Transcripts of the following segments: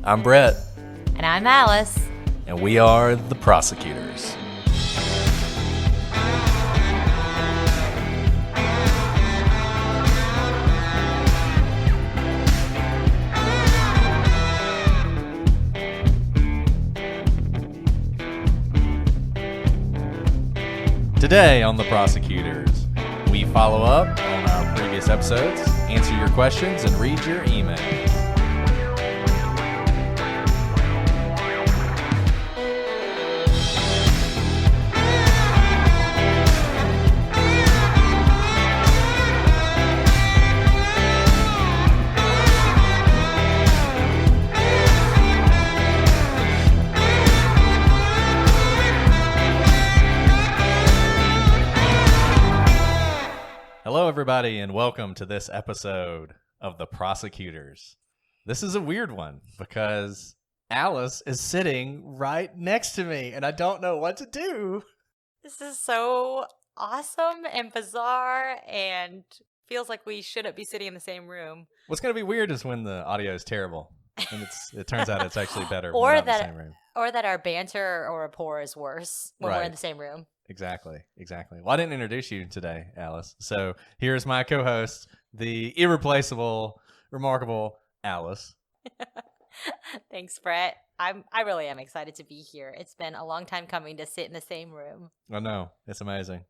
I'm Brett. And I'm Alice. And we are the prosecutors. Today on the prosecutors, we follow up on our previous episodes, answer your questions, and read your emails. Hello, everybody, and welcome to this episode of The Prosecutors. This is a weird one because Alice is sitting right next to me, and I don't know what to do. This is so awesome and bizarre and feels like we shouldn't be sitting in the same room. What's going to be weird is when the audio is terrible, and it turns out it's actually better when or we're not that, in the same room. Or that our banter or rapport is worse when we're Right. in the same room. Exactly. Well, I didn't introduce you today, Alice. So here's my co-host, the irreplaceable, remarkable Alice. Thanks, Brett. I really am excited to be here. It's been a long time coming to sit in the same room. I know. It's amazing.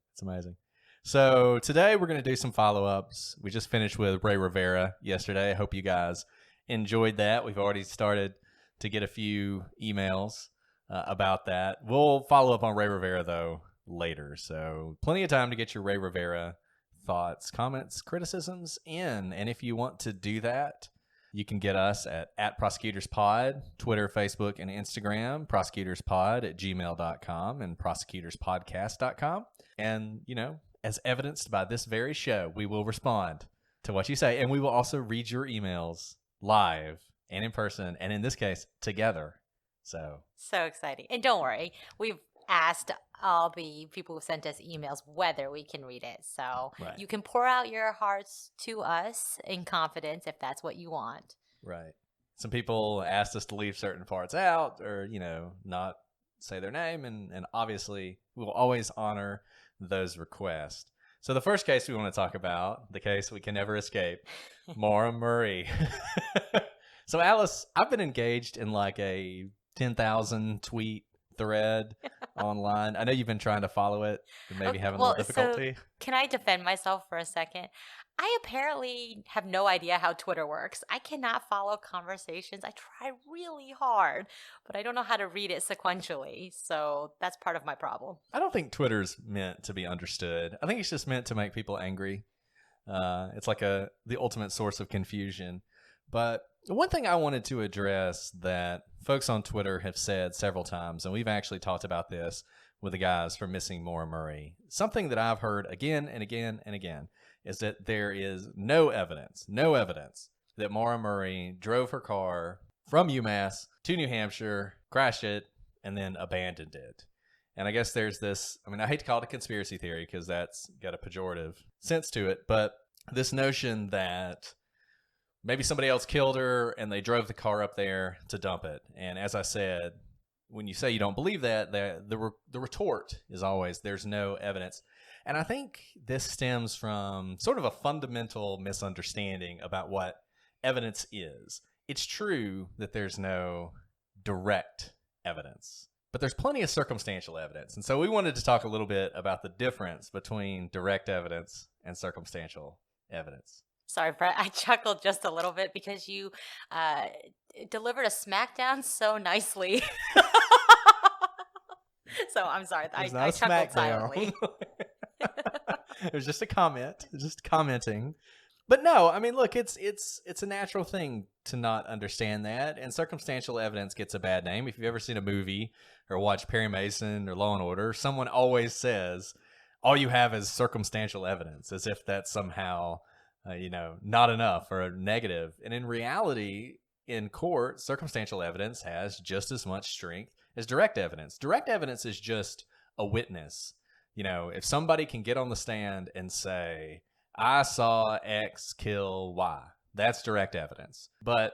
So today we're going to do some follow-ups. We just finished with Ray Rivera yesterday. I hope you guys enjoyed that. We've already started to get a few emails about that. We'll follow up on Ray Rivera, though, later. So plenty of time to get your Ray Rivera thoughts, comments, criticisms in. And if you want to do that, you can get us at ProsecutorsPod, Twitter, Facebook, and Instagram, prosecutorspod@gmail.com and prosecutorspodcast.com. And, as evidenced by this very show, we will respond to what you say. And we will also read your emails live and in person, and in this case, together. So exciting. And don't worry, we've asked all the people who sent us emails whether we can read it. So Right. You can pour out your hearts to us in confidence if that's what you want. Right. Some people asked us to leave certain parts out or, not say their name. And obviously, we will always honor those requests. So the first case we want to talk about, the case we can never escape, Maura Murray. So, Alice, I've been engaged in like a 10,000 tweet thread online. I know you've been trying to follow it and maybe having a little difficulty. So can I defend myself for a second? I apparently have no idea how Twitter works. I cannot follow conversations. I try really hard, but I don't know how to read it sequentially. So that's part of my problem. I don't think Twitter's meant to be understood. I think it's just meant to make people angry. It's like the ultimate source of confusion. But one thing I wanted to address that folks on Twitter have said several times, and we've actually talked about this with the guys from Missing Maura Murray, something that I've heard again and again and again, is that there is no evidence that Maura Murray drove her car from UMass to New Hampshire, crashed it, and then abandoned it. And I guess there's this, I hate to call it a conspiracy theory because that's got a pejorative sense to it, but this notion that maybe somebody else killed her and they drove the car up there to dump it. And as I said, when you say you don't believe that, the retort is always there's no evidence. And I think this stems from sort of a fundamental misunderstanding about what evidence is. It's true that there's no direct evidence, but there's plenty of circumstantial evidence. And so we wanted to talk a little bit about the difference between direct evidence and circumstantial evidence. Sorry, Brett. I chuckled just a little bit because you delivered a smackdown so nicely. So I'm sorry. I chuckled silently. It was just a comment, just commenting. But no, look, it's a natural thing to not understand that, and circumstantial evidence gets a bad name. If you've ever seen a movie or watched Perry Mason or Law and Order, someone always says all you have is circumstantial evidence, as if that's somehow not enough or negative. And in reality, in court, circumstantial evidence has just as much strength as direct evidence. Direct evidence is just a witness. If somebody can get on the stand and say, I saw X kill Y, that's direct evidence. But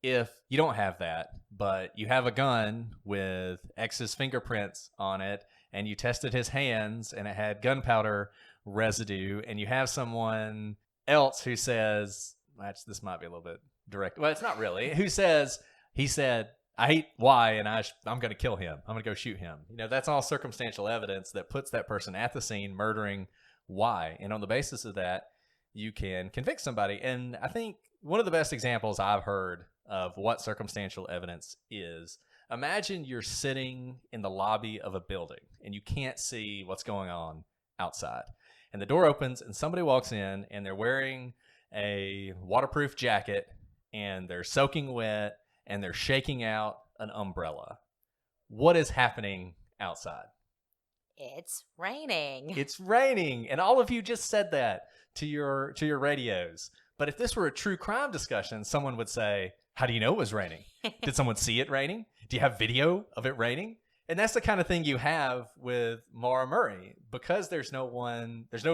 if you don't have that, but you have a gun with X's fingerprints on it, and you tested his hands and it had gunpowder residue, and you have someone else who says, actually, this might be a little bit direct. Well, it's not really. Who says, he said, I hate Y and I'm going to kill him. I'm going to go shoot him. That's all circumstantial evidence that puts that person at the scene murdering Y. And on the basis of that, you can convict somebody. And I think one of the best examples I've heard of what circumstantial evidence is, imagine you're sitting in the lobby of a building and you can't see what's going on outside. And the door opens and somebody walks in and they're wearing a waterproof jacket and they're soaking wet and they're shaking out an umbrella. What is happening outside? It's raining. It's raining. And all of you just said that to your radios. But if this were a true crime discussion, someone would say, how do you know it was raining? Did someone see it raining? Do you have video of it raining? And that's the kind of thing you have with Maura Murray, because there's no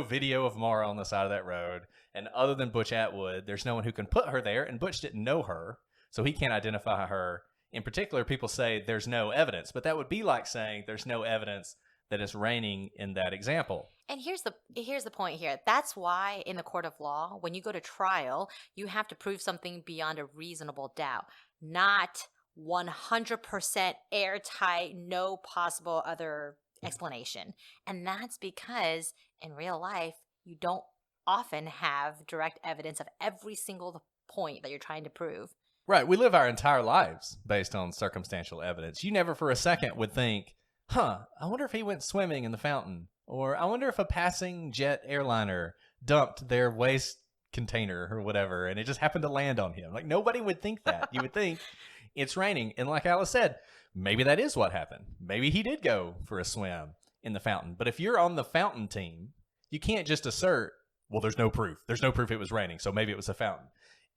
video of Maura on the side of that road. And other than Butch Atwood, there's no one who can put her there. And Butch didn't know her, so he can't identify her. In particular, people say there's no evidence, but that would be like saying there's no evidence that it's raining in that example. And here's the point here. That's why in the court of law, when you go to trial, you have to prove something beyond a reasonable doubt, not 100% airtight, no possible other explanation. And that's because in real life, you don't often have direct evidence of every single point that you're trying to prove. Right. We live our entire lives based on circumstantial evidence. You never for a second would think, I wonder if he went swimming in the fountain. Or I wonder if a passing jet airliner dumped their waste container or whatever, and it just happened to land on him. Like, nobody would think that. You would think it's raining. And like Alice said, maybe that is what happened. Maybe he did go for a swim in the fountain. But if you're on the fountain team, you can't just assert, well, there's no proof. There's no proof it was raining, so maybe it was a fountain.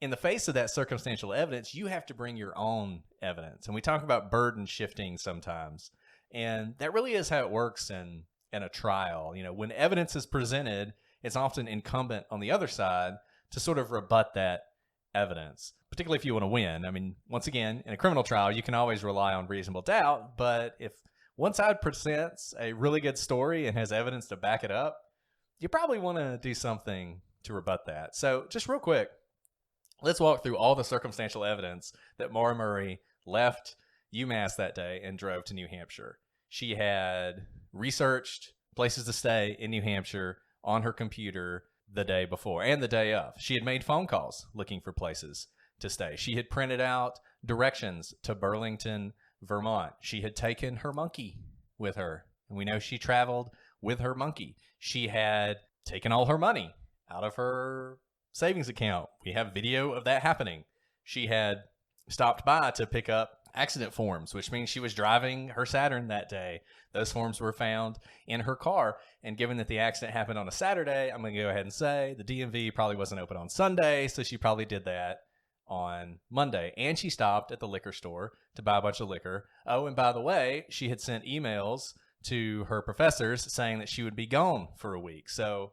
In the face of that circumstantial evidence, you have to bring your own evidence. And we talk about burden shifting sometimes. And that really is how it works in a trial. When evidence is presented, it's often incumbent on the other side to sort of rebut that evidence, particularly if you want to win. I mean, once again, in a criminal trial, you can always rely on reasonable doubt, but if one side presents a really good story and has evidence to back it up, you probably want to do something to rebut that. So just real quick, let's walk through all the circumstantial evidence that Maura Murray left UMass that day and drove to New Hampshire. She had researched places to stay in New Hampshire on her computer the day before and the day of. She had made phone calls looking for places to stay. She had printed out directions to Burlington, Vermont. She had taken her monkey with her, and we know she traveled with her monkey. She had taken all her money out of her savings account. We have video of that happening. She had stopped by to pick up accident forms, which means she was driving her Saturn that day. Those forms were found in her car. And given that the accident happened on a Saturday, I'm going to go ahead and say the DMV probably wasn't open on Sunday, so she probably did that on Monday. And she stopped at the liquor store to buy a bunch of liquor. Oh, and by the way, she had sent emails to her professors saying that she would be gone for a week. So,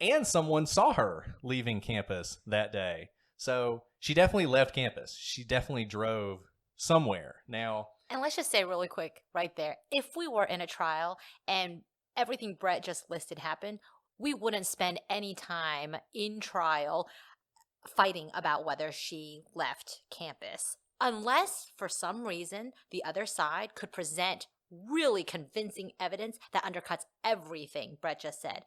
and someone saw her leaving campus that day. So she definitely left campus. She definitely drove somewhere. Now, and let's just say really quick right there, if we were in a trial and everything Brett just listed happened, we wouldn't spend any time in trial fighting about whether she left campus. Unless, for some reason, the other side could present really convincing evidence that undercuts everything Brett just said.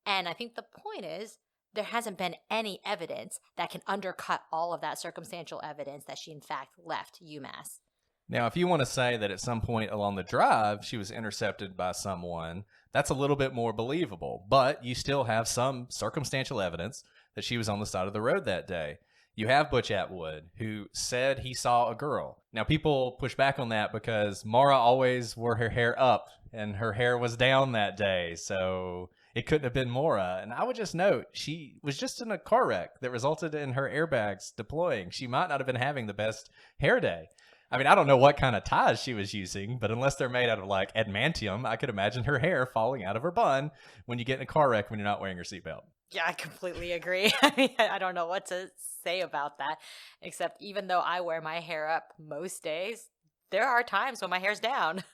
And I think the point is, there hasn't been any evidence that can undercut all of that circumstantial evidence that she in fact left UMass. Now, if you want to say that at some point along the drive she was intercepted by someone, that's a little bit more believable. But you still have some circumstantial evidence that she was on the side of the road that day. You have Butch Atwood, who said he saw a girl. Now, people push back on that because Maura always wore her hair up, and her hair was down that day, so it couldn't have been Maura. And I would just note, she was just in a car wreck that resulted in her airbags deploying. She might not have been having the best hair day. I mean, I don't know what kind of ties she was using, but unless they're made out of, adamantium, I could imagine her hair falling out of her bun when you get in a car wreck when you're not wearing your seatbelt. Yeah, I completely agree. I mean, I don't know what to say about that, except even though I wear my hair up most days, there are times when my hair's down.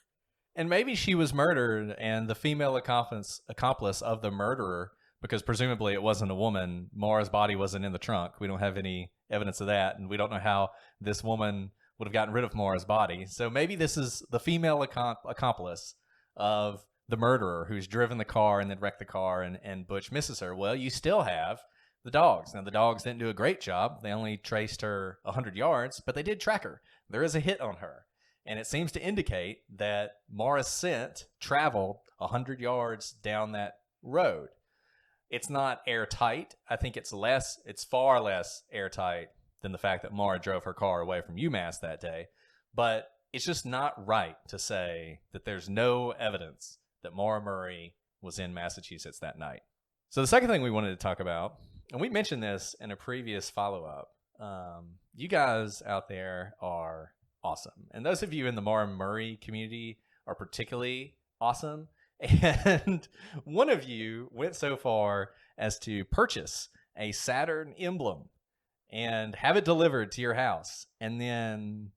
And maybe she was murdered, and the female accomplice of the murderer, because presumably it wasn't a woman, Maura's body wasn't in the trunk. We don't have any evidence of that, and we don't know how this woman would have gotten rid of Maura's body. So maybe this is the female accomplice of the murderer who's driven the car and then wrecked the car, and Butch misses her. Well, you still have the dogs. Now, the dogs didn't do a great job. They only traced her 100 yards, but they did track her. There is a hit on her. And it seems to indicate that Maura's scent traveled 100 yards down that road. It's not airtight. I think it's far less airtight than the fact that Maura drove her car away from UMass that day. But it's just not right to say that there's no evidence that Maura Murray was in Massachusetts that night. So the second thing we wanted to talk about, and we mentioned this in a previous follow-up, you guys out there are awesome. And those of you in the Maura Murray community are particularly awesome. And one of you went so far as to purchase a Saturn emblem and have it delivered to your house, and then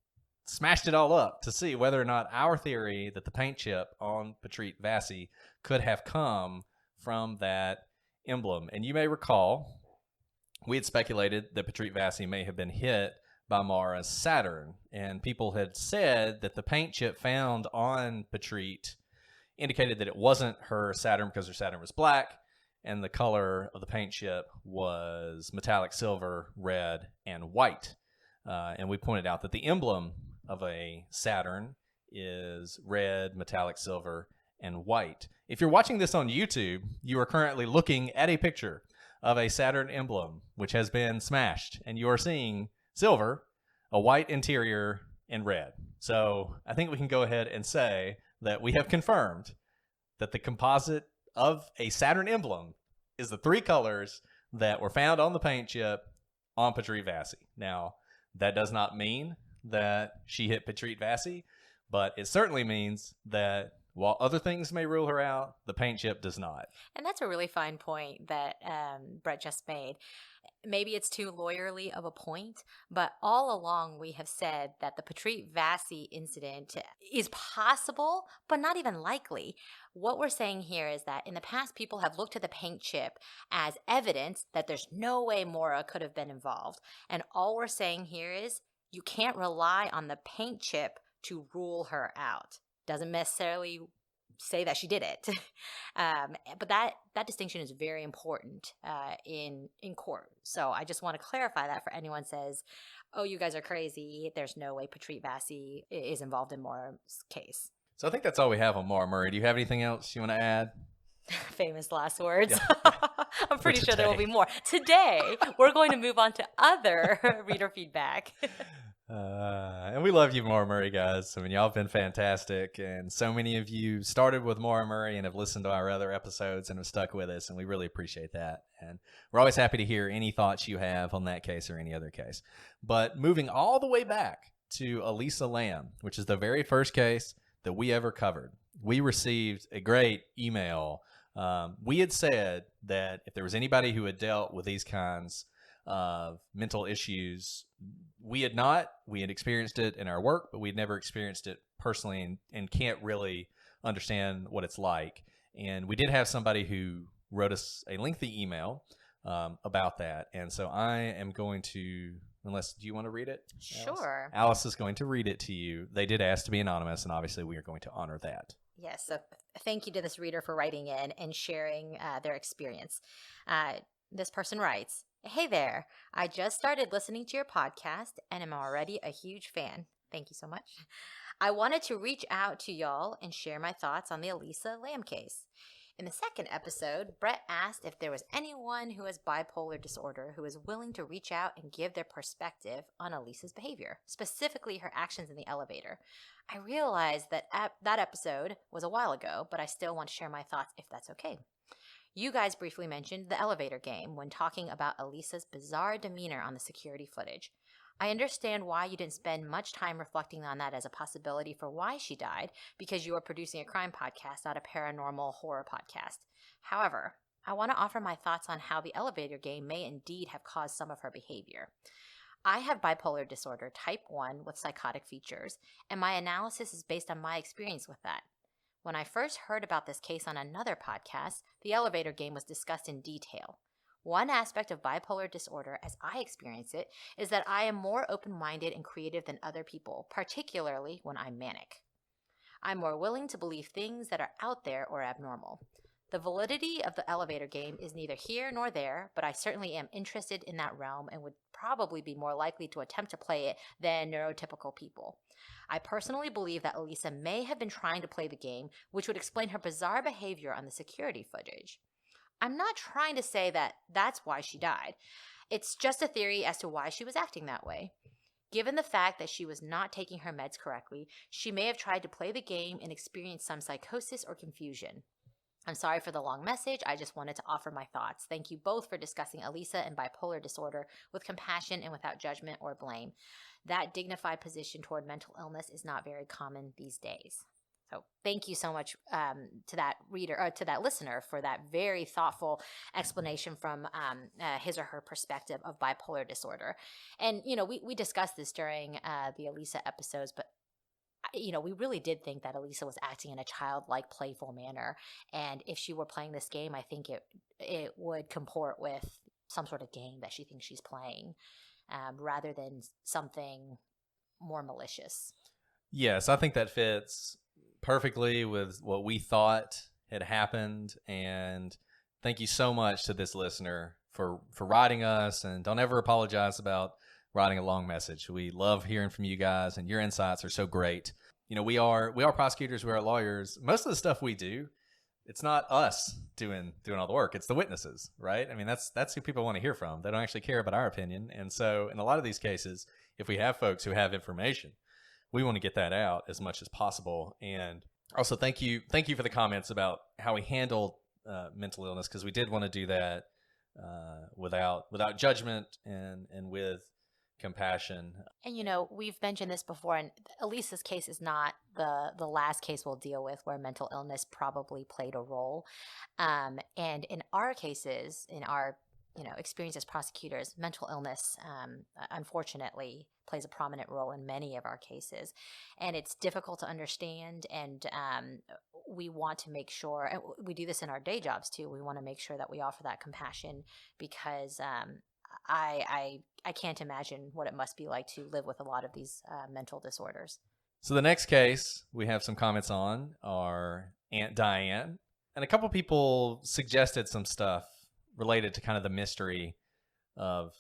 smashed it all up to see whether or not our theory that the paint chip on Patrick Vassy could have come from that emblem. And you may recall, we had speculated that Patrick Vassy may have been hit by Maura's Saturn, and people had said that the paint chip found on Patrick indicated that it wasn't her Saturn because her Saturn was black, and the color of the paint chip was metallic silver, red, and white. And we pointed out that the emblem of a Saturn is red, metallic silver, and white. If you're watching this on YouTube, you are currently looking at a picture of a Saturn emblem, which has been smashed, and you are seeing silver, a white interior, and red. So I think we can go ahead and say that we have confirmed that the composite of a Saturn emblem is the three colors that were found on the paint chip on Patrick Vassy. Now, that does not mean that she hit Patrick Vassy, but it certainly means that while other things may rule her out, the paint chip does not. And that's a really fine point that Brett just made. Maybe it's too lawyerly of a point, but all along we have said that the Patrick Vassy incident is possible, but not even likely. What we're saying here is that in the past, people have looked at the paint chip as evidence that there's no way Maura could have been involved. And all we're saying here is you can't rely on the paint chip to rule her out. Doesn't necessarily say that she did it. But that distinction is very important in court. So I just want to clarify that for anyone says, oh, you guys are crazy. There's no way Patrick Vassy is involved in Maura's case. So I think that's all we have on Maura Murray. Do you have anything else you want to add? Famous last words. Yeah. I'm pretty sure there will be more. Today, we're going to move on to other reader feedback. And we love you, Maura Murray, guys. I mean, y'all have been fantastic. And so many of you started with Maura Murray and have listened to our other episodes and have stuck with us. And we really appreciate that. And we're always happy to hear any thoughts you have on that case or any other case. But moving all the way back to Elisa Lamb, which is the very first case that we ever covered, we received a great email. We had said that if there was anybody who had dealt with these kinds of mental issues, we had experienced it in our work, but we'd never experienced it personally and can't really understand what it's like. And we did have somebody who wrote us a lengthy email about that. And so I am going to, unless, do you want to read it? Sure. Alice is going to read it to you. They did ask to be anonymous, and obviously we are going to honor that. Yes. So thank you to this reader for writing in and sharing their experience. This person writes, "Hey there, I just started listening to your podcast and am already a huge fan. Thank you so much. I wanted to reach out to y'all and share my thoughts on the Elisa Lamb case. In the second episode, Brett asked if there was anyone who has bipolar disorder who is willing to reach out and give their perspective on Elisa's behavior, specifically her actions in the elevator. I realized that that episode was a while ago, but I still want to share my thoughts if that's okay. You guys briefly mentioned the elevator game when talking about Elisa's bizarre demeanor on the security footage. I understand why you didn't spend much time reflecting on that as a possibility for why she died, because you are producing a crime podcast, not a paranormal horror podcast. However, I want to offer my thoughts on how the elevator game may indeed have caused some of her behavior. I have bipolar disorder type 1 with psychotic features, and my analysis is based on my experience with that. When I first heard about this case on another podcast, the elevator game was discussed in detail. One aspect of bipolar disorder, as I experience it, is that I am more open-minded and creative than other people, particularly when I'm manic. I'm more willing to believe things that are out there or abnormal. The validity of the elevator game is neither here nor there, but I certainly am interested in that realm and would probably be more likely to attempt to play it than neurotypical people. I personally believe that Elisa may have been trying to play the game, which would explain her bizarre behavior on the security footage. I'm not trying to say that that's why she died. It's just a theory as to why she was acting that way. Given the fact that she was not taking her meds correctly, she may have tried to play the game and experienced some psychosis or confusion. I'm sorry for the long message. I just wanted to offer my thoughts. Thank you both for discussing Elisa and bipolar disorder with compassion and without judgment or blame. That dignified position toward mental illness is not very common these days. So thank you so much to that reader, or to that listener, for that very thoughtful explanation from his or her perspective of bipolar disorder. And, we discussed this during the Elisa episodes, but we really did think that Elisa was acting in a childlike, playful manner. And if she were playing this game, I think it would comport with some sort of game that she thinks she's playing, rather than something more malicious. Yes, I think that fits perfectly with what we thought had happened. And thank you so much to this listener for writing us. And don't ever apologize about writing a long message. We love hearing from you guys, and your insights are so great. We are prosecutors, we are lawyers. Most of the stuff we do, it's not us doing all the work. It's the witnesses, right? I mean, that's who people want to hear from. They don't actually care about our opinion. And so in a lot of these cases, if we have folks who have information, we want to get that out as much as possible. And also thank you for the comments about how we handled mental illness, because we did want to do that without judgment and with compassion. And we've mentioned this before, and Elisa's case is not the last case we'll deal with where mental illness probably played a role. And in our cases, in our experience as prosecutors, mental illness unfortunately plays a prominent role in many of our cases, and it's difficult to understand. And we want to make sure, and we do this in our day jobs too, we want to make sure that we offer that compassion, because I can't imagine what it must be like to live with a lot of these mental disorders. So the next case we have some comments on are Aunt Diane, and a couple people suggested some stuff related to kind of the mystery of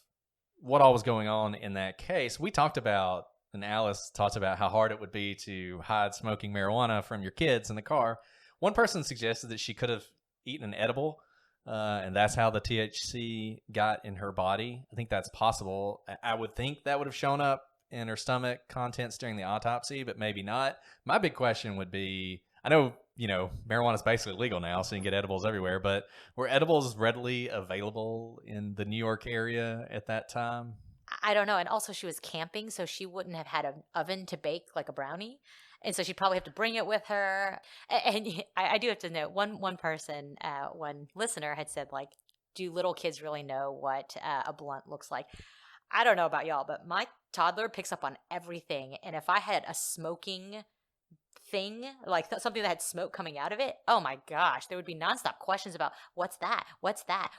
what all was going on in that case. We talked about, and Alice talked about, how hard it would be to hide smoking marijuana from your kids in the car. One person suggested that she could have eaten an edible, and that's how the THC got in her body. I think that's possible. I would think that would have shown up in her stomach contents during the autopsy, but maybe not. My big question would be, I know, marijuana is basically legal now, so you can get edibles everywhere, but were edibles readily available in the New York area at that time? I don't know. And also she was camping, so she wouldn't have had an oven to bake like a brownie. And so she'd probably have to bring it with her. And I do have to note, one person, one listener had said, like, do little kids really know what a blunt looks like? I don't know about y'all, but my toddler picks up on everything. And if I had a smoking thing, like something that had smoke coming out of it, oh my gosh, there would be nonstop questions about what's that?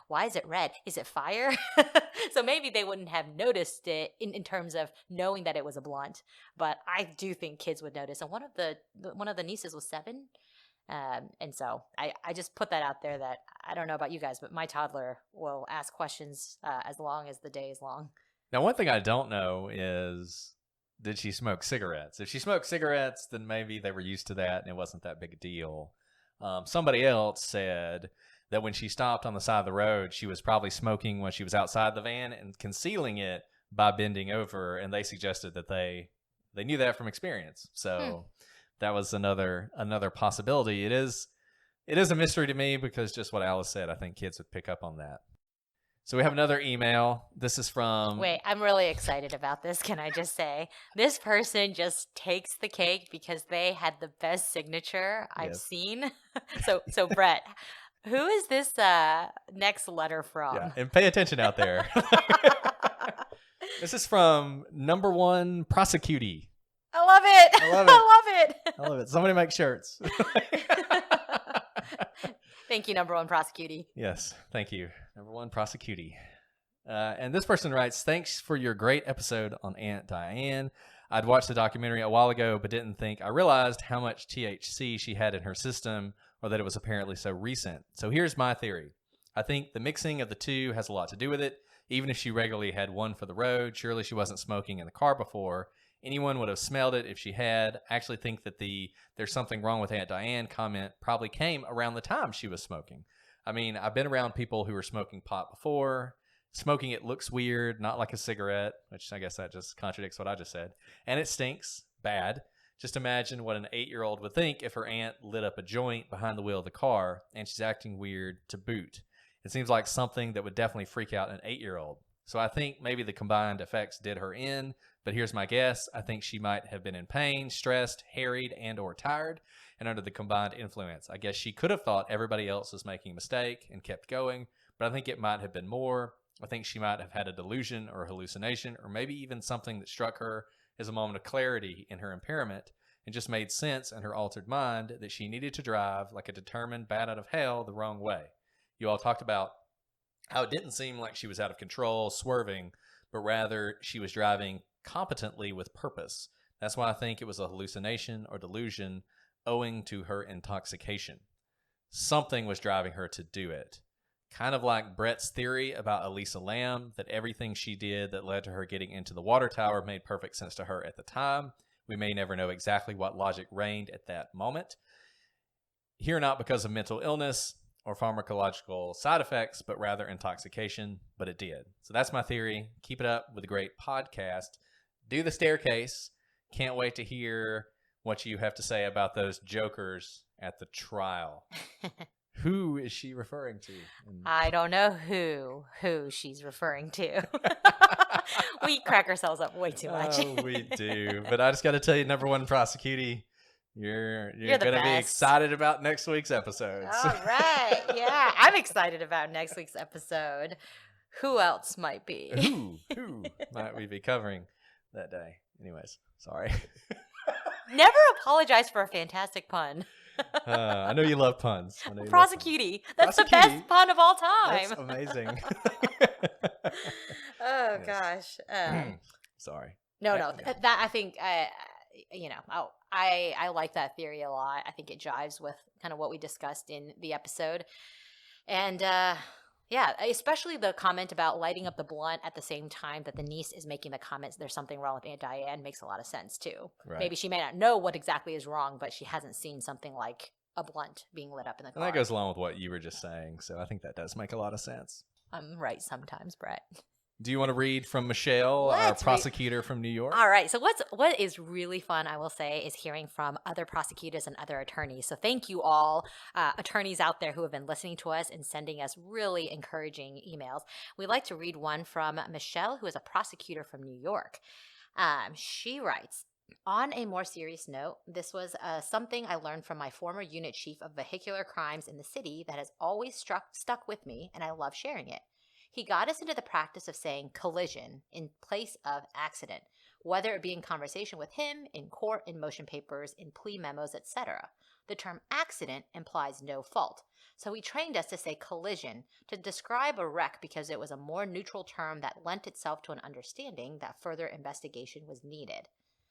Why is it red? Is it fire? So maybe they wouldn't have noticed it in terms of knowing that it was a blunt, but I do think kids would notice. And one of the nieces was 7, and so I just put that out there, that I don't know about you guys, but my toddler will ask questions as long as the day is long. Now, one thing I don't know is, did she smoke cigarettes? If she smoked cigarettes, then maybe they were used to that and it wasn't that big a deal. Somebody else said that when she stopped on the side of the road, she was probably smoking when she was outside the van and concealing it by bending over, and they suggested that they knew that from experience. So that was another possibility. It is a mystery to me, because just what Alice said, I think kids would pick up on that. So we have another email. This is from... Wait, I'm really excited about this. Can I just say, this person just takes the cake because they had the best signature I've seen. So Brett, Who is this next letter from? Yeah, and pay attention out there. This is from number one prosecutee. I love it. I love it. I love it. I love it. Somebody make shirts. Thank you, number one prosecutee. Yes, thank you. Number one prosecutee. And this person writes, thanks for your great episode on Aunt Diane. I'd watched the documentary a while ago, but didn't think I realized how much THC she had in her system, or that it was apparently so recent. So here's my theory. I think the mixing of the two has a lot to do with it. Even if she regularly had one for the road, surely she wasn't smoking in the car before. Anyone would have smelled it if she had. I actually think that the "there's something wrong with Aunt Diane" comment probably came around the time she was smoking. I mean, I've been around people who were smoking pot before. Smoking it looks weird, not like a cigarette, which I guess that just contradicts what I just said. And it stinks bad. Just imagine what an 8-year-old would think if her aunt lit up a joint behind the wheel of the car and she's acting weird to boot. It seems like something that would definitely freak out an 8-year-old. So I think maybe the combined effects did her in, but here's my guess. I think she might have been in pain, stressed, harried, and or tired, and under the combined influence. I guess she could have thought everybody else was making a mistake and kept going, but I think it might have been more. I think she might have had a delusion or a hallucination, or maybe even something that struck her as a moment of clarity in her impairment and just made sense in her altered mind that she needed to drive like a determined bat out of hell the wrong way. You all talked about how it didn't seem like she was out of control, swerving, but rather she was driving competently with purpose. That's why I think it was a hallucination or delusion owing to her intoxication. Something was driving her to do it. Kind of like Brett's theory about Elisa Lamb, that everything she did that led to her getting into the water tower made perfect sense to her at the time. We may never know exactly what logic reigned at that moment. Here, not because of mental illness or pharmacological side effects, but rather intoxication, but it did. So that's my theory. Keep it up with a great podcast. Do the staircase. Can't wait to hear what you have to say about those jokers at the trial. Who is she referring to? I don't know who she's referring to. We crack ourselves up way too much. Oh, we do. But I just got to tell you, number one prosecutee, you're the going to be best. excited about next week's episodes. All right. Yeah, I'm excited about next week's episode. Who else might be? Who might we be covering that day? Anyways, sorry. Never apologize for a fantastic pun. I know you love puns. Prosecutee. That's the best pun of all time. That's amazing. Oh, gosh. Sorry. No. That I think, I like that theory a lot. I think it jives with kind of what we discussed in the episode. And, yeah, especially the comment about lighting up the blunt at the same time that the niece is making the comments, there's something wrong with Aunt Diane, makes a lot of sense, too. Right. Maybe she may not know what exactly is wrong, but she hasn't seen something like a blunt being lit up in the car. And that goes along with what you were just saying, so I think that does make a lot of sense. I'm right sometimes, Brett. Do you want to read from Michelle, our prosecutor from New York? All right. So what is really fun, I will say, is hearing from other prosecutors and other attorneys. So thank you all, attorneys out there who have been listening to us and sending us really encouraging emails. We'd like to read one from Michelle, who is a prosecutor from New York. She writes, on a more serious note, this was something I learned from my former unit chief of vehicular crimes in the city that has always stuck with me, and I love sharing it. He got us into the practice of saying collision in place of accident, whether it be in conversation with him, in court, in motion papers, in plea memos, etc. The term accident implies no fault. So he trained us to say collision to describe a wreck because it was a more neutral term that lent itself to an understanding that further investigation was needed.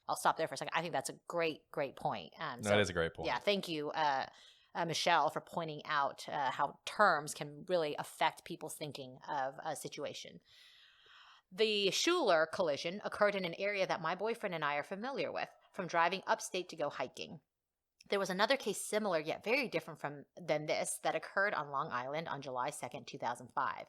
I'll stop there for a second. I think that's a great point. That is a great point. Yeah, thank you, Michelle, for pointing out how terms can really affect people's thinking of a situation. The Schuler collision occurred in an area that my boyfriend and I are familiar with, from driving upstate to go hiking. There was another case similar yet very different than this that occurred on Long Island on July 2nd, 2005.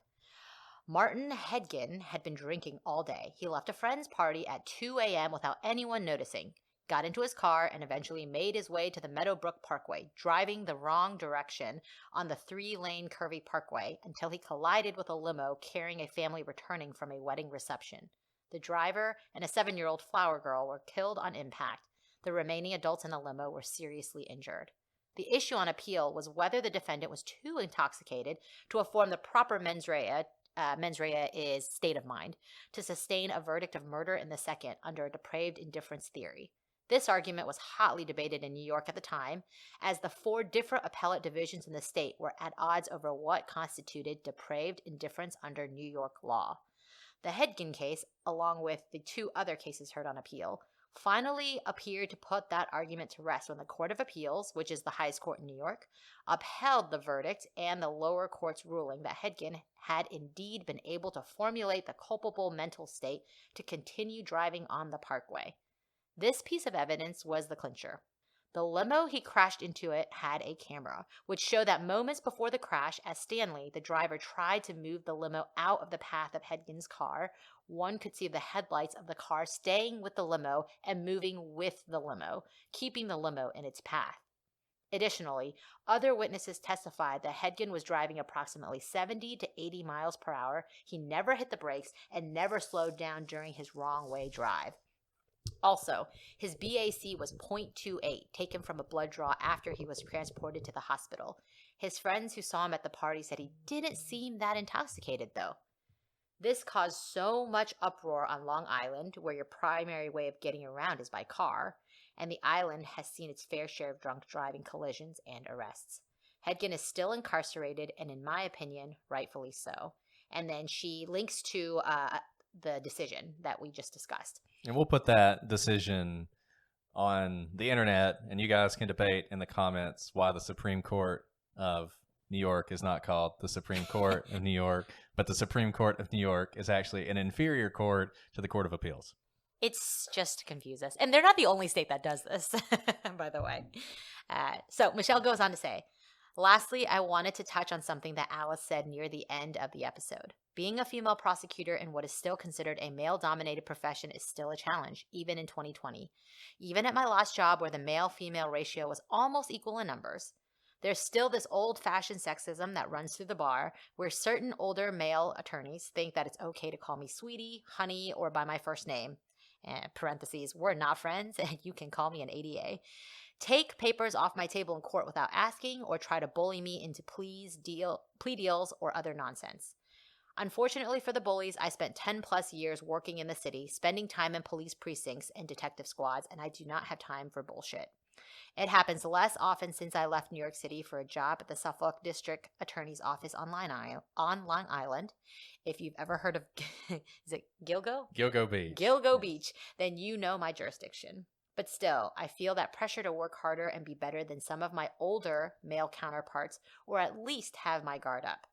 Martin Hedgen had been drinking all day. He left a friend's party at 2 a.m. without anyone noticing, got into his car, and eventually made his way to the Meadowbrook Parkway, driving the wrong direction on the 3-lane curvy parkway until he collided with a limo carrying a family returning from a wedding reception. The driver and a 7-year-old flower girl were killed on impact. The remaining adults in the limo were seriously injured. The issue on appeal was whether the defendant was too intoxicated to affirm the proper mens rea is state of mind, to sustain a verdict of murder in the second under a depraved indifference theory. This argument was hotly debated in New York at the time, as the 4 different appellate divisions in the state were at odds over what constituted depraved indifference under New York law. The Hedgen case, along with the 2 other cases heard on appeal, finally appeared to put that argument to rest when the Court of Appeals, which is the highest court in New York, upheld the verdict and the lower court's ruling that Hedgen had indeed been able to formulate the culpable mental state to continue driving on the parkway. This piece of evidence was the clincher. The limo he crashed into it had a camera, which showed that moments before the crash, as Stanley, the driver, tried to move the limo out of the path of Hedgen's car, one could see the headlights of the car staying with the limo and moving with the limo, keeping the limo in its path. Additionally, other witnesses testified that Hedgen was driving approximately 70 to 80 miles per hour. He never hit the brakes and never slowed down during his wrong-way drive. Also, his BAC was .28, taken from a blood draw after he was transported to the hospital. His friends who saw him at the party said he didn't seem that intoxicated, though. This caused so much uproar on Long Island, where your primary way of getting around is by car, and the island has seen its fair share of drunk driving collisions and arrests. Hedgen is still incarcerated, and in my opinion, rightfully so. And then she links to the decision that we just discussed. And we'll put that decision on the internet, and you guys can debate in the comments why the Supreme Court of New York is not called the Supreme Court of New York, but the Supreme Court of New York is actually an inferior court to the Court of Appeals. It's just to confuse us. And they're not the only state that does this, by the way. So Michelle goes on to say, lastly, I wanted to touch on something that Alice said near the end of the episode. Being a female prosecutor in what is still considered a male-dominated profession is still a challenge, even in 2020. Even at my last job where the male-female ratio was almost equal in numbers, there's still this old-fashioned sexism that runs through the bar where certain older male attorneys think that it's okay to call me sweetie, honey, or by my first name. Parentheses, we're not friends, and you can call me an ADA. Take papers off my table in court without asking, or try to bully me into plea deals or other nonsense. Unfortunately for the bullies, I spent 10 plus years working in the city, spending time in police precincts and detective squads, and I do not have time for bullshit. It happens less often since I left New York City for a job at the Suffolk District Attorney's Office on Long Island. If you've ever heard of, is it Gilgo? Gilgo Beach. Gilgo Beach, then you know my jurisdiction. But still, I feel that pressure to work harder and be better than some of my older male counterparts, or at least have my guard up.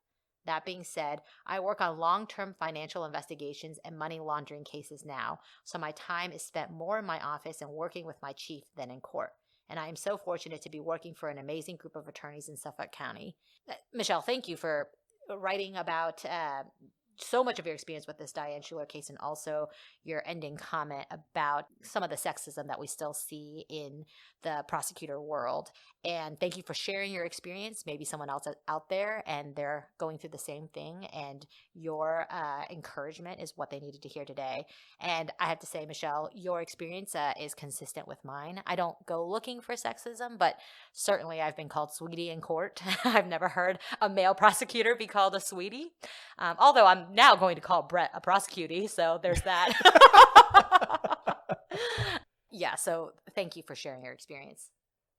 That being said, I work on long-term financial investigations and money laundering cases now, so my time is spent more in my office and working with my chief than in court. And I am so fortunate to be working for an amazing group of attorneys in Suffolk County. Michelle, thank you for writing about so much of your experience with this Diane Schuler case, and also your ending comment about some of the sexism that we still see in the prosecutor world. And thank you for sharing your experience. Maybe someone else out there and they're going through the same thing, and your encouragement is what they needed to hear today. And I have to say, Michelle, your experience is consistent with mine. I don't go looking for sexism, but certainly I've been called sweetie in court. I've never heard a male prosecutor be called a sweetie. Although I'm now going to call Brett a prosecutie, so there's that. Yeah, so thank you for sharing your experience.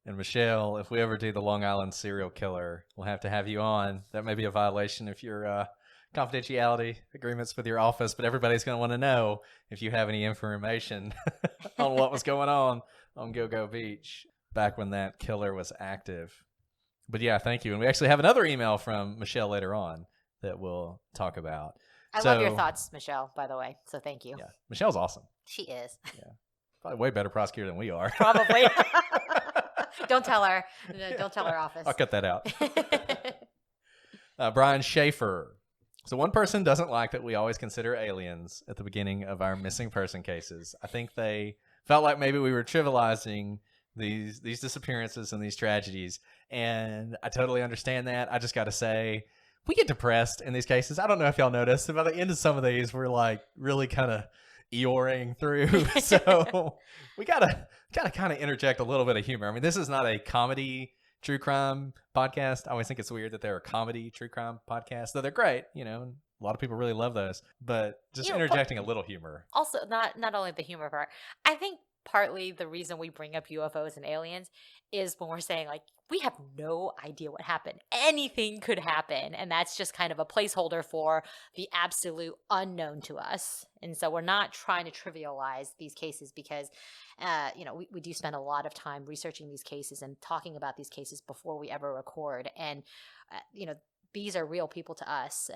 And Michelle, if we ever do the Long Island serial killer, we'll have to have you on. That may be a violation of your confidentiality agreements with your office, but everybody's going to want to know if you have any information on what was going on Gilgo Beach back when that killer was active. But yeah, thank you. And we actually have another email from Michelle later on that we'll talk about. I love your thoughts, Michelle, by the way. So thank you. Yeah, Michelle's awesome. She is. Yeah, probably way better prosecutor than we are. Probably. Don't tell her. Don't tell her office. I'll cut that out. Brian Shaffer. So one person doesn't like that we always consider aliens at the beginning of our missing person cases. I think they felt like maybe we were trivializing these disappearances and these tragedies, and I totally understand that. I just got to say, we get depressed in these cases. I don't know if y'all noticed, by the end of some of these, we're like really kind of Eeyoring through. So we gotta kind of interject a little bit of humor. I mean, this is not a comedy true crime podcast. I always think it's weird that they're a comedy true crime podcast, though they're great. A lot of people really love those. But just interjecting a little humor. Also, not only the humor part. I think partly the reason we bring up UFOs and aliens is when we're saying, like, we have no idea what happened. Anything could happen. And that's just kind of a placeholder for the absolute unknown to us. And so we're not trying to trivialize these cases because, we do spend a lot of time researching these cases and talking about these cases before we ever record. And, these are real people to us,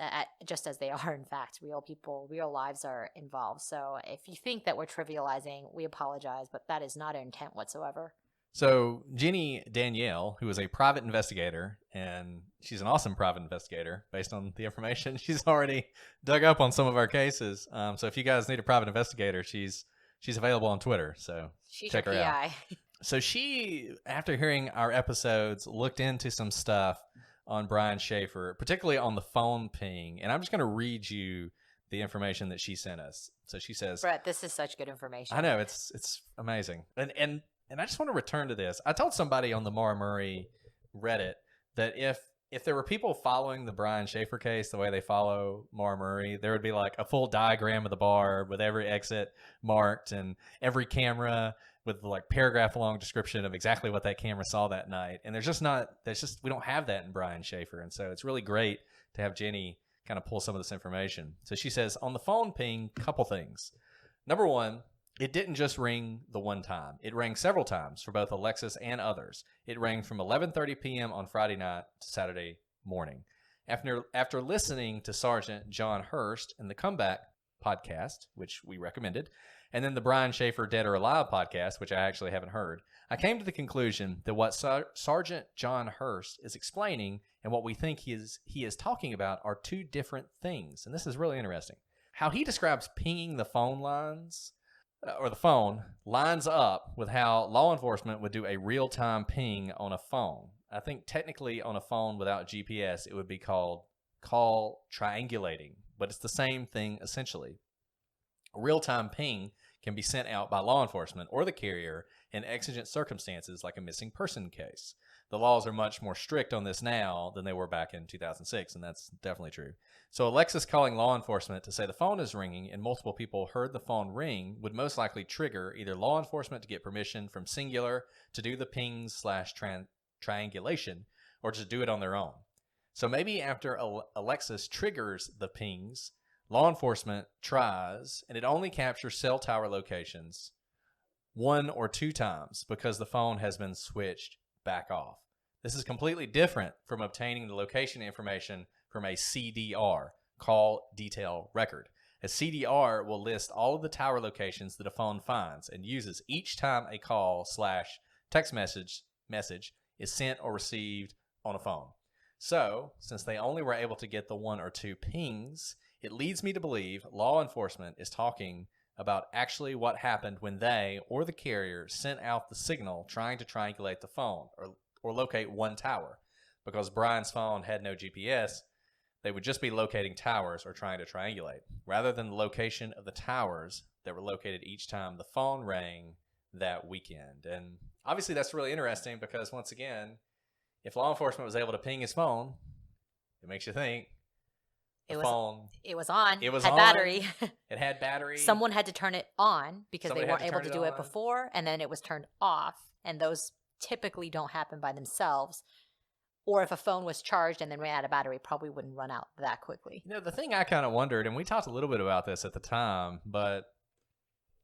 just as they are, in fact, real people, real lives are involved. So if you think that we're trivializing, we apologize, but that is not our intent whatsoever. So Jenny Danielle, who is a private investigator, and she's an awesome private investigator based on the information she's already dug up on some of our cases. So if you guys need a private investigator, she's available on Twitter. So She's check her your out. PI. So she, after hearing our episodes, looked into some stuff on Brian Shaffer, particularly on the phone ping. And I'm just going to read you the information that she sent us. So she says, Brett, this is such good information. I know, it's amazing. And I just want to return to this. I told somebody on the Maura Murray Reddit that if there were people following the Brian Shaffer case the way they follow Maura Murray, there would be like a full diagram of the bar with every exit marked and every camera with like paragraph long description of exactly what that camera saw that night. And we don't have that in Brian Shaffer. And so it's really great to have Jenny kind of pull some of this information. So she says, on the phone ping, couple things. Number one, it didn't just ring the one time. It rang several times for both Alexis and others. It rang from 11:30 p.m. on Friday night to Saturday morning. After listening to Sergeant John Hurst in the Comeback podcast, which we recommended, and then the Brian Shaffer Dead or Alive podcast, which I actually haven't heard, I came to the conclusion that what Sergeant John Hurst is explaining and what we think he is talking about are two different things. And this is really interesting. How he describes pinging the phone lines, or the phone, lines up with how law enforcement would do a real-time ping on a phone. I think technically on a phone without GPS, it would be called call triangulating, but it's the same thing essentially. A real-time ping can be sent out by law enforcement or the carrier in exigent circumstances like a missing person case. The laws are much more strict on this now than they were back in 2006, and that's definitely true. So Alexis calling law enforcement to say the phone is ringing and multiple people heard the phone ring would most likely trigger either law enforcement to get permission from Singular to do the pings/triangulation or just do it on their own. So maybe after Alexis triggers the pings, law enforcement tries, and it only captures cell tower locations 1 or 2 times because the phone has been switched back off. This is completely different from obtaining the location information from a CDR, call detail record. A CDR will list all of the tower locations that a phone finds and uses each time a call/text message is sent or received on a phone. So, since they only were able to get the 1 or 2 pings, it leads me to believe law enforcement is talking about actually what happened when they or the carrier sent out the signal trying to triangulate the phone or locate one tower. Because Brian's phone had no GPS, they would just be locating towers or trying to triangulate, rather than the location of the towers that were located each time the phone rang that weekend. And obviously that's really interesting because, once again, if law enforcement was able to ping his phone, it makes you think. It was on. It had battery. It had battery. Someone had to turn it on because they weren't able to do it before, and then it was turned off. And those typically don't happen by themselves. Or if a phone was charged and then ran out of battery, probably wouldn't run out that quickly. The thing I kind of wondered, and we talked a little bit about this at the time, but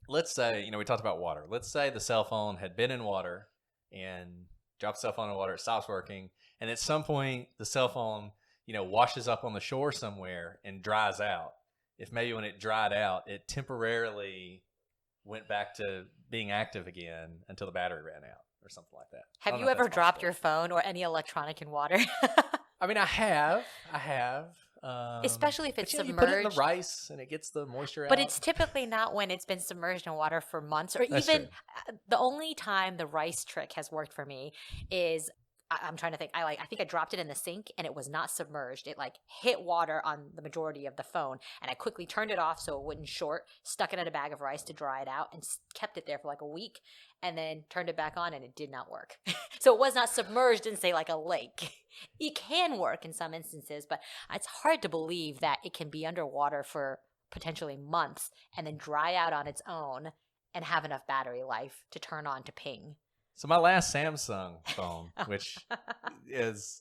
let's say, we talked about water. Let's say the cell phone had been in water and dropped the cell phone in water, it stops working, and at some point the cell phone washes up on the shore somewhere and dries out. If maybe when it dried out, it temporarily went back to being active again until the battery ran out or something like that. Have you ever dropped your phone or any electronic in water? I mean, I have. Especially if it's submerged. You put it in the rice and it gets the moisture out. But it's typically not when it's been submerged in water for months, or That's even true. The only time the rice trick has worked for me is I'm trying to think. I think I dropped it in the sink and it was not submerged. It like hit water on the majority of the phone, and I quickly turned it off so it wouldn't short, stuck it in a bag of rice to dry it out, and kept it there for like a week, and then turned it back on and it did not work. So it was not submerged in, say, like a lake. It can work in some instances, but it's hard to believe that it can be underwater for potentially months and then dry out on its own and have enough battery life to turn on to ping. So my last Samsung phone, which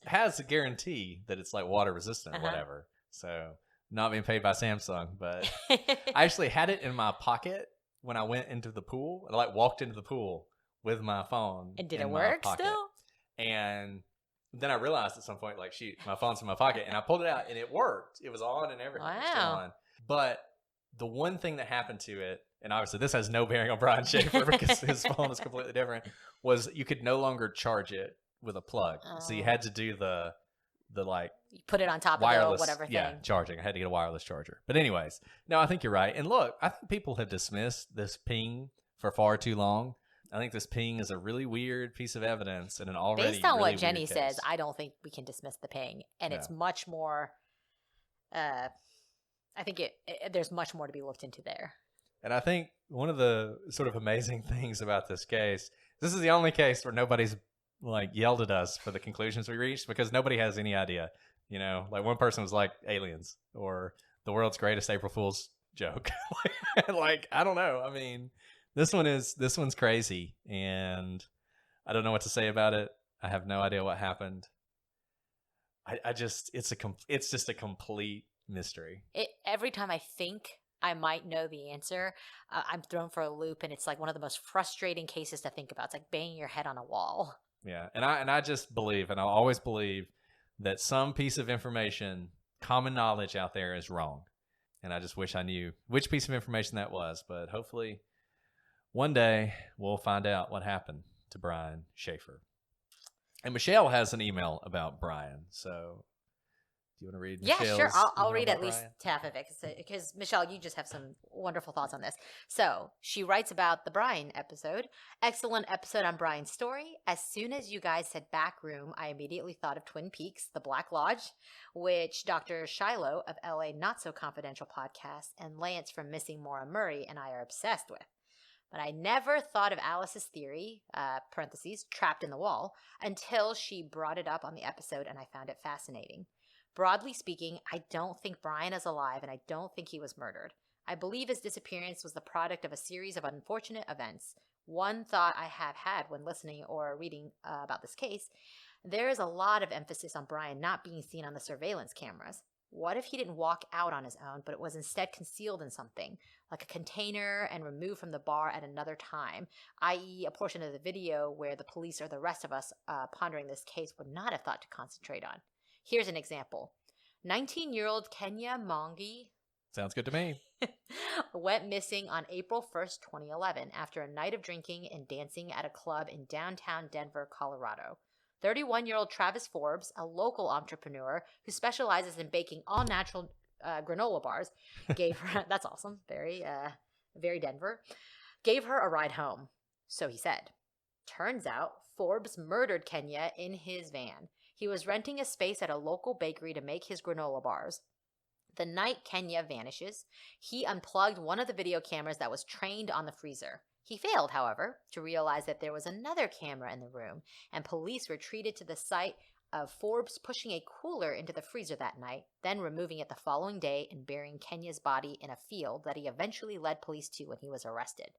has a guarantee that it's like water resistant or whatever. So not being paid by Samsung, but I actually had it in my pocket when I went into the pool. I like walked into the pool with my phone. And did it work still? And then I realized at some point, like, shoot, my phone's in my pocket, and I pulled it out and it worked. It was on and everything. Wow. It was still on. But the one thing that happened to it, and obviously this has no bearing on Brian Shaffer because his phone is completely different, was you could no longer charge it with a plug. So you had to do the like you put it on top wireless, of the whatever thing. Yeah, charging. I had to get a wireless charger. But anyways, no, I think you're right. And look, I think people have dismissed this ping for far too long. I think this ping is a really weird piece of evidence and an already based on really what Jenny weird says, case. I don't think we can dismiss the ping, and it's much more. I think there's much more to be looked into there. And I think one of the sort of amazing things about this case, this is the only case where nobody's like yelled at us for the conclusions we reached because nobody has any idea. You know, like one person was like aliens or the world's greatest April Fool's joke. Like, I don't know. I mean, this one's crazy and I don't know what to say about it. I have no idea what happened. It's just a complete mystery. Every time I think I might know the answer, I'm thrown for a loop, and it's like one of the most frustrating cases to think about. It's like banging your head on a wall. Yeah, and I just believe, and I'll always believe, that some piece of information, common knowledge out there is wrong. And I just wish I knew which piece of information that was. But hopefully one day we'll find out what happened to Brian Shaffer. And Michelle has an email about Brian, so do you want to read Michelle's Yeah, sure. I'll email read about at least Brian? half of it because, Michelle, you just have some wonderful thoughts on this. So she writes about the Brian episode. Excellent episode on Brian's story. As soon as you guys said back room, I immediately thought of Twin Peaks, The Black Lodge, which Dr. Shiloh of LA Not So Confidential podcast and Lance from Missing Maura Murray and I are obsessed with. But I never thought of Alice's theory, parentheses, trapped in the wall, until she brought it up on the episode, and I found it fascinating. Broadly speaking, I don't think Brian is alive, and I don't think he was murdered. I believe his disappearance was the product of a series of unfortunate events. One thought I have had when listening or reading about this case, there is a lot of emphasis on Brian not being seen on the surveillance cameras. What if he didn't walk out on his own, but it was instead concealed in something, like a container and removed from the bar at another time, i.e. a portion of the video where the police or the rest of us pondering this case would not have thought to concentrate on? Here's an example. 19-year-old Kenya Mwangi Sounds good to me. went missing on April 1st, 2011, after a night of drinking and dancing at a club in downtown Denver, Colorado. 31-year-old Travis Forbes, a local entrepreneur who specializes in baking all-natural granola bars, gave her, that's awesome, very Denver, gave her a ride home. So he said. Turns out, Forbes murdered Kenya in his van. He was renting a space at a local bakery to make his granola bars. The night Kenya vanishes, he unplugged one of the video cameras that was trained on the freezer. He failed, however, to realize that there was another camera in the room, and police retreated to the site of Forbes pushing a cooler into the freezer that night, then removing it the following day and burying Kenya's body in a field that he eventually led police to when he was arrested.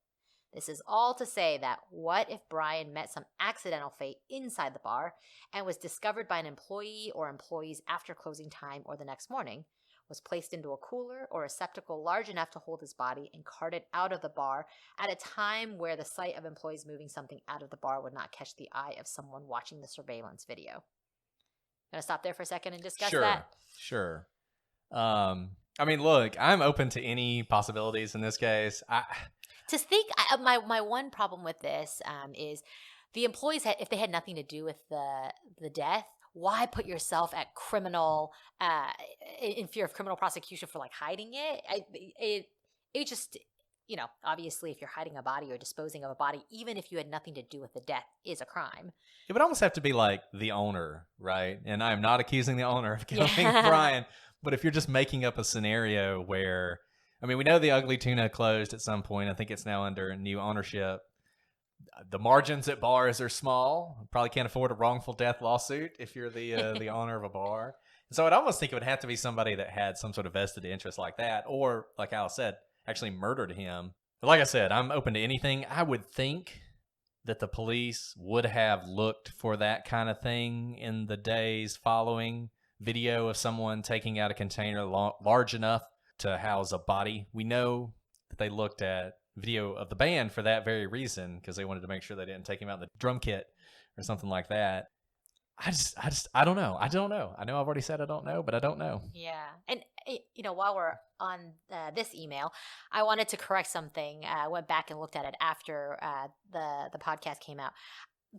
This is all to say that what if Brian met some accidental fate inside the bar and was discovered by an employee or employees after closing time or the next morning, was placed into a cooler or receptacle large enough to hold his body and carted out of the bar at a time where the sight of employees moving something out of the bar would not catch the eye of someone watching the surveillance video. Gonna stop there for a second and discuss that? Sure. I mean, look, I'm open to any possibilities in this case. To think, my one problem with this is the employees, if they had nothing to do with the death, why put yourself at criminal, in fear of criminal prosecution for like hiding it? It just, obviously if you're hiding a body or disposing of a body, even if you had nothing to do with the death, is a crime. It would almost have to be like the owner, right? And I'm not accusing the owner of killing Yeah. Brian, but if you're just making up a scenario where, I mean, we know the Ugly Tuna closed at some point. I think it's now under new ownership. The margins at bars are small. Probably can't afford a wrongful death lawsuit if you're the owner of a bar. So I'd almost think it would have to be somebody that had some sort of vested interest like that, or like Alice said, actually murdered him. But like I said, I'm open to anything. I would think that the police would have looked for that kind of thing in the days following video of someone taking out a container large enough to house a body. We know that they looked at video of the band for that very reason, because they wanted to make sure they didn't take him out in the drum kit or something like that. I don't know. I don't know. I know I've already said I don't know, but I don't know. Yeah. And, while we're on this email, I wanted to correct something. I went back and looked at it after the podcast came out.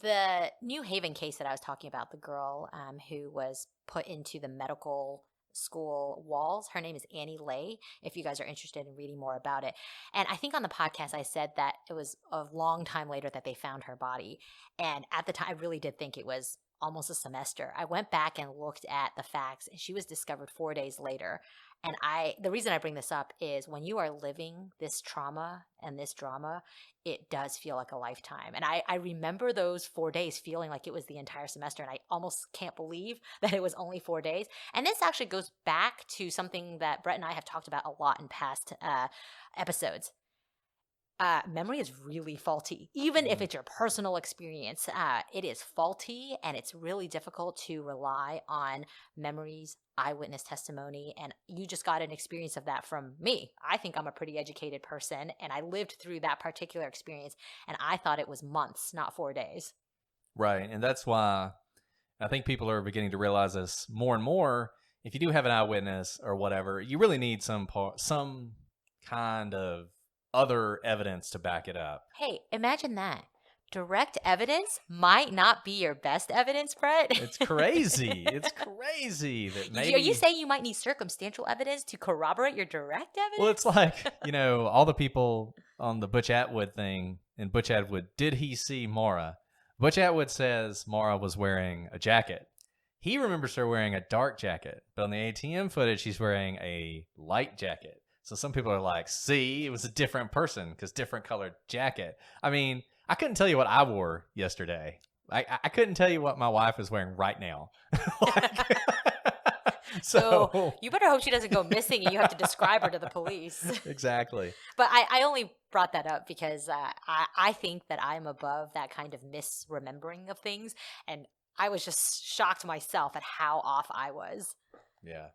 The New Haven case that I was talking about, the girl who was put into the medical school walls, her name is Annie Lay, if you guys are interested in reading more about it. And I think on the podcast I said that it was a long time later that they found her body. And at the time, I really did think it was almost a semester. I went back and looked at the facts, and she was discovered 4 days later. And the reason I bring this up is when you are living this trauma and this drama, it does feel like a lifetime. And I remember those 4 days feeling like it was the entire semester, and I almost can't believe that it was only 4 days. And this actually goes back to something that Brett and I have talked about a lot in past episodes. Memory is really faulty. Even if it's your personal experience, it is faulty, and it's really difficult to rely on memories, eyewitness testimony, and you just got an experience of that from me. I think I'm a pretty educated person, and I lived through that particular experience, and I thought it was months, not 4 days. Right, and that's why I think people are beginning to realize this more and more. If you do have an eyewitness or whatever, you really need some kind of other evidence to back it up. Hey, imagine that. Direct evidence might not be your best evidence, Brett. It's crazy. It's crazy that maybe... Are you saying you might need circumstantial evidence to corroborate your direct evidence? Well, it's like, all the people on the Butch Atwood thing, and Butch Atwood, did he see Maura? Butch Atwood says Maura was wearing a jacket. He remembers her wearing a dark jacket, but on the ATM footage, she's wearing a light jacket. So some people are like, see, it was a different person because different colored jacket. I mean, I couldn't tell you what I wore yesterday. I couldn't tell you what my wife is wearing right now. So you better hope she doesn't go missing and you have to describe her to the police. Exactly. But I only brought that up because I think that I'm above that kind of misremembering of things. And I was just shocked myself at how off I was. Yeah.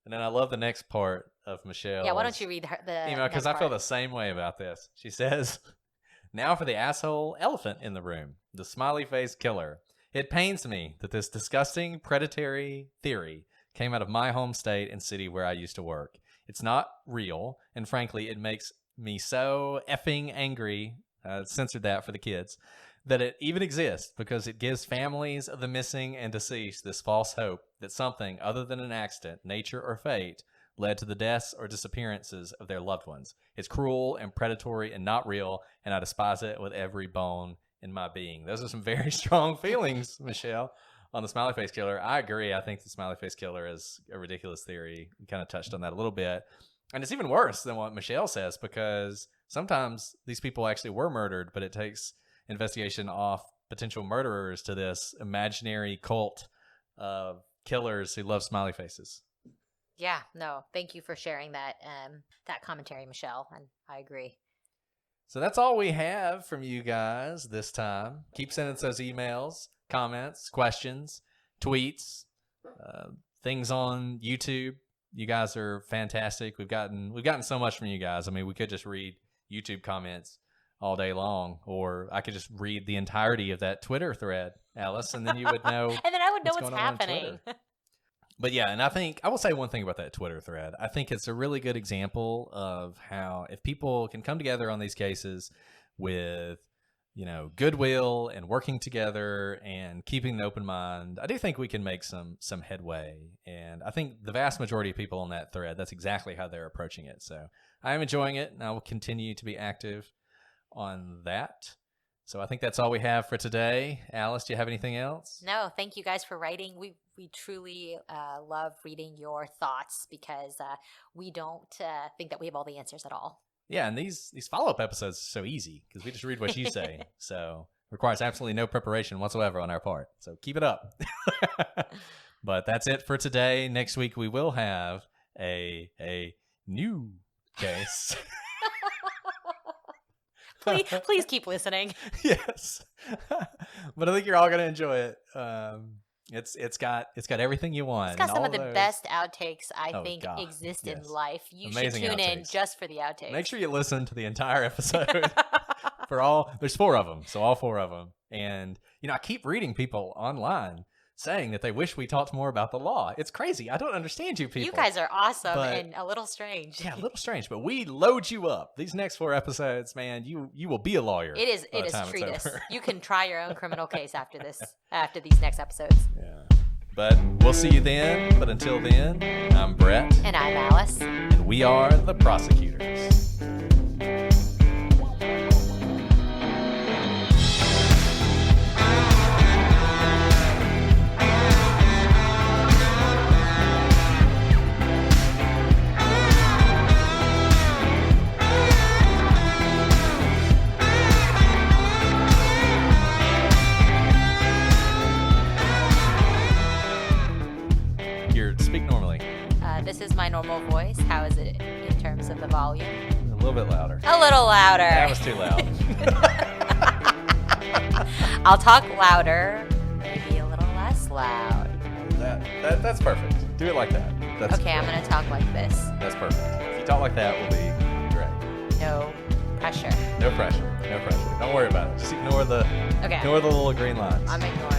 And then I love the next part of Michelle. Yeah, why don't you read the email? Because I feel the same way about this. She says, now for the asshole elephant in the room, the smiley face killer. It pains me that this disgusting predatory theory came out of my home state and city where I used to work. It's not real, and frankly, it makes me so effing angry, censored that for the kids, that it even exists, because it gives families of the missing and deceased this false hope that something other than an accident, nature, or fate led to the deaths or disappearances of their loved ones. It's cruel and predatory and not real, and I despise it with every bone in my being. Those are some very strong feelings, Michelle, on the smiley face killer. I agree. I think the smiley face killer is a ridiculous theory. We kind of touched on that a little bit. And it's even worse than what Michelle says, because sometimes these people actually were murdered, but it takes investigation off potential murderers to this imaginary cult of killers who love smiley faces. Yeah, no, thank you for sharing that commentary, Michelle, and I agree. So that's all we have from you guys this time. Keep sending us those emails, comments, questions, tweets, things on YouTube. You guys are fantastic. We've gotten so much from you guys. I mean, we could just read YouTube comments all day long, or I could just read the entirety of that Twitter thread, Alice, and then you would know. And then I would know what's going on happening. But yeah, and I will say one thing about that Twitter thread. I think it's a really good example of how, if people can come together on these cases with, goodwill and working together and keeping an open mind, I do think we can make some headway. And I think the vast majority of people on that thread, that's exactly how they're approaching it. So I am enjoying it, and I will continue to be active on that. So I think that's all we have for today. Alice, do you have anything else? No, thank you guys for writing. We truly love reading your thoughts because we don't think that we have all the answers at all. Yeah, and these follow-up episodes are so easy because we just read what you say. So requires absolutely no preparation whatsoever on our part. So keep it up. But that's it for today. Next week we will have a new case. Please keep listening. Yes. But I think you're all going to enjoy it. It's got everything you want. It's got some of the best outtakes I think exist yes. in life. You Amazing should tune in outtakes. just for the outtakes. Make sure you listen to the entire episode. There's 4 of them, so all 4 of them. And I keep reading people online saying that they wish we talked more about the law. It's crazy. I don't understand you people. You guys are awesome and a little strange. Yeah, a little strange, but we load you up. These next 4 episodes, man, you will be a lawyer. It is treatise. You can try your own criminal case after these next episodes. Yeah. But we'll see you then. But until then, I'm Brett. And I'm Alice. And we are the prosecutors. Speak normally. This is my normal voice. How is it in terms of the volume? A little bit louder. A little louder. That was too loud. I'll talk louder, maybe a little less loud. That's perfect. Do it like that. That's okay, I'm going to talk like this. That's perfect. If you talk like that, we'll be great. No pressure. No pressure. Don't worry about it. Just ignore the little green lines. I'm ignoring